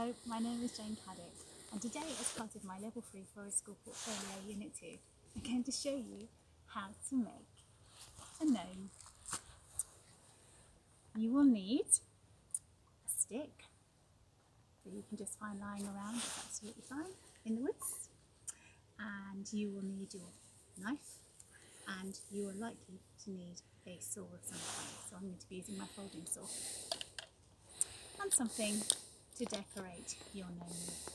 Hello, my name is Jane Caddick, and today, as part of my Level 3 Forest School Portfolio Unit 2, I'm going to show you how to make a gnome. You will need a stick that you can just find lying around, it's absolutely fine, in the woods. And you will need your knife, and you are likely to need a saw of some kind, so I'm going to be using my folding saw. And something to decorate your gnome with.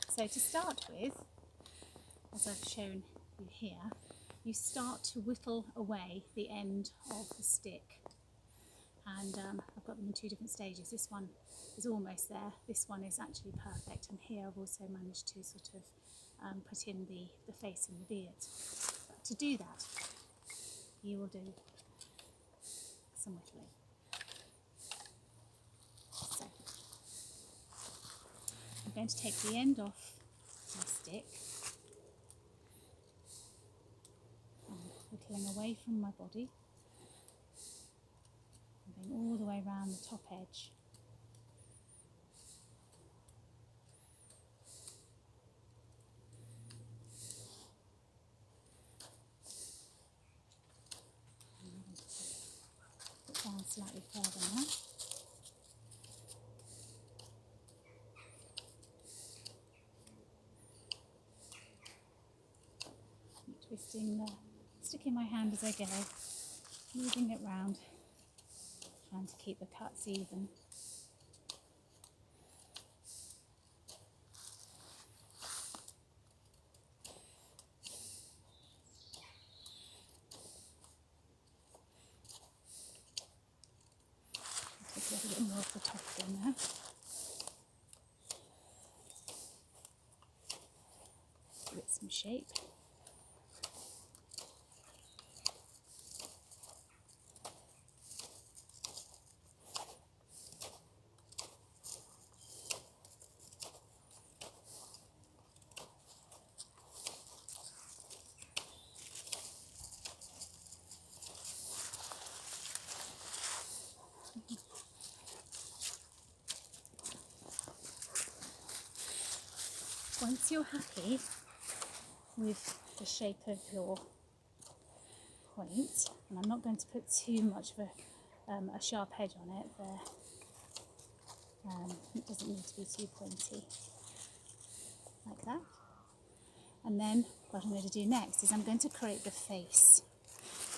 So to start with, as I've shown you here, you start to whittle away the end of the stick. And I've got them in two different stages. This one is almost there, this one is actually perfect, and here I've also managed to sort of put in the face and the beard. But to do that, you will do some whittling. So, I'm going to take the end off my stick and whittling away from my body and going all the way around the top edge. And I'm going to put it down slightly further now. Twisting, sticking my hand as I go, moving it round, trying to keep the cuts even. Take a little bit more of the top again now. Give it some shape. Once you're happy with the shape of your point, and I'm not going to put too much of a sharp edge on it there, it doesn't need to be too pointy, like that. And then what I'm going to do next is I'm going to create the face.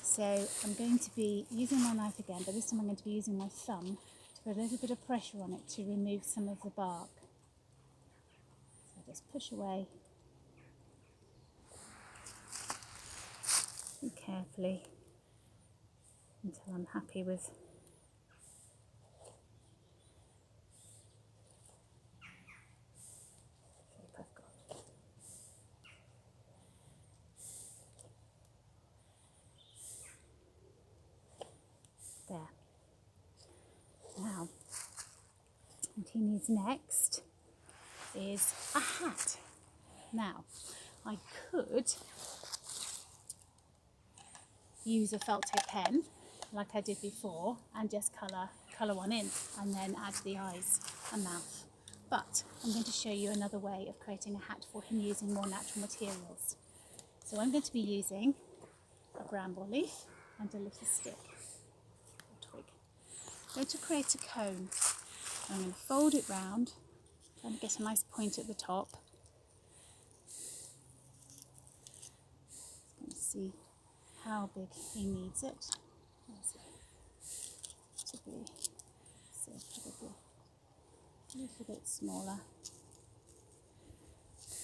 So I'm going to be using my knife again, but this time I'm going to be using my thumb to put a little bit of pressure on it to remove some of the bark. Just push away and carefully until I'm happy with the shape I've got. There. Now, what he needs next is a hat. Now, I could use a felt tip pen like I did before and just colour one in and then add the eyes and mouth. But I'm going to show you another way of creating a hat for him using more natural materials. So I'm going to be using a bramble leaf and a little stick or twig. I'm going to create a cone. I'm going to fold it round and get a nice point at the top. Going to see how big he needs it. To be so probably a little bit smaller.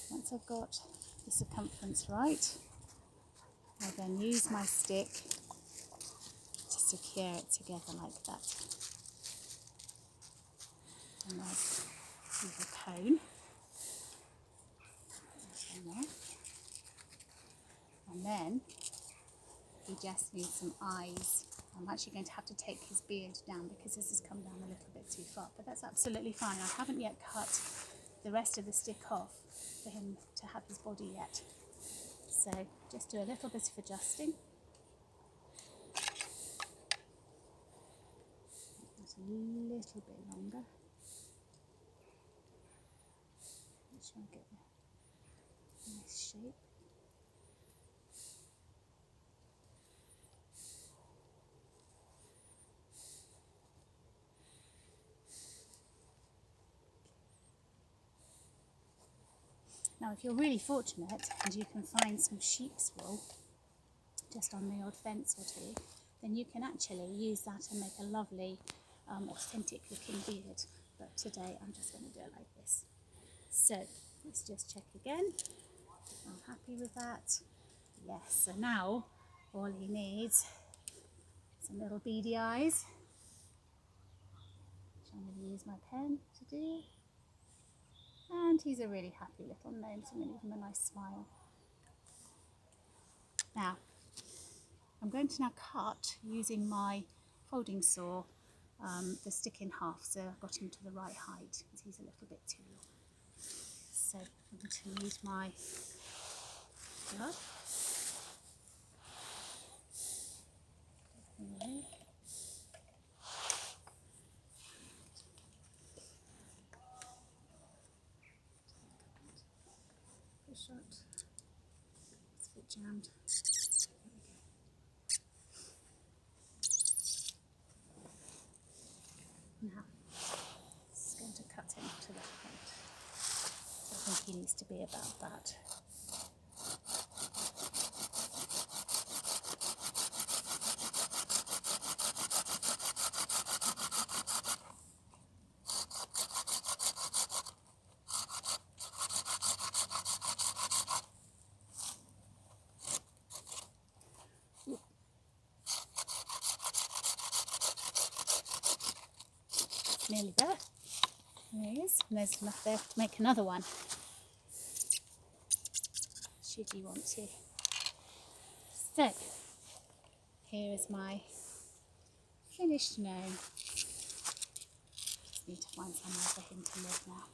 Once I've got the circumference right, I then use my stick to secure it together like that. And there's the cone. And then we just need some eyes. I'm actually going to have to take his beard down because this has come down a little bit too far, but that's absolutely fine. I haven't yet cut the rest of the stick off for him to have his body yet. So just do a little bit of adjusting. Just a little bit longer. trying to get the nice shape. Now, if you're really fortunate and you can find some sheep's wool just on the odd fence or two, then you can actually use that and make a lovely, authentic looking beard. But today I'm just going to do it like this. So let's just check again. I'm happy with that. Yes, so now all he needs is some little beady eyes, which I'm going to use my pen to do. And he's a really happy little gnome, so I'm going to give him a nice smile. Now, I'm going to now cut using my folding saw the stick in half, so I've got him to the right height because he's a little bit too long. So I'm going to use my glove. Push out. It's a bit jammed. Now, just going to cut him to the height. So I think he needs to be about that. Nearly there. There he is. And there's enough there to make another one, should you want to. So, here is my finished gnome. Just need to find somewhere for him to live now.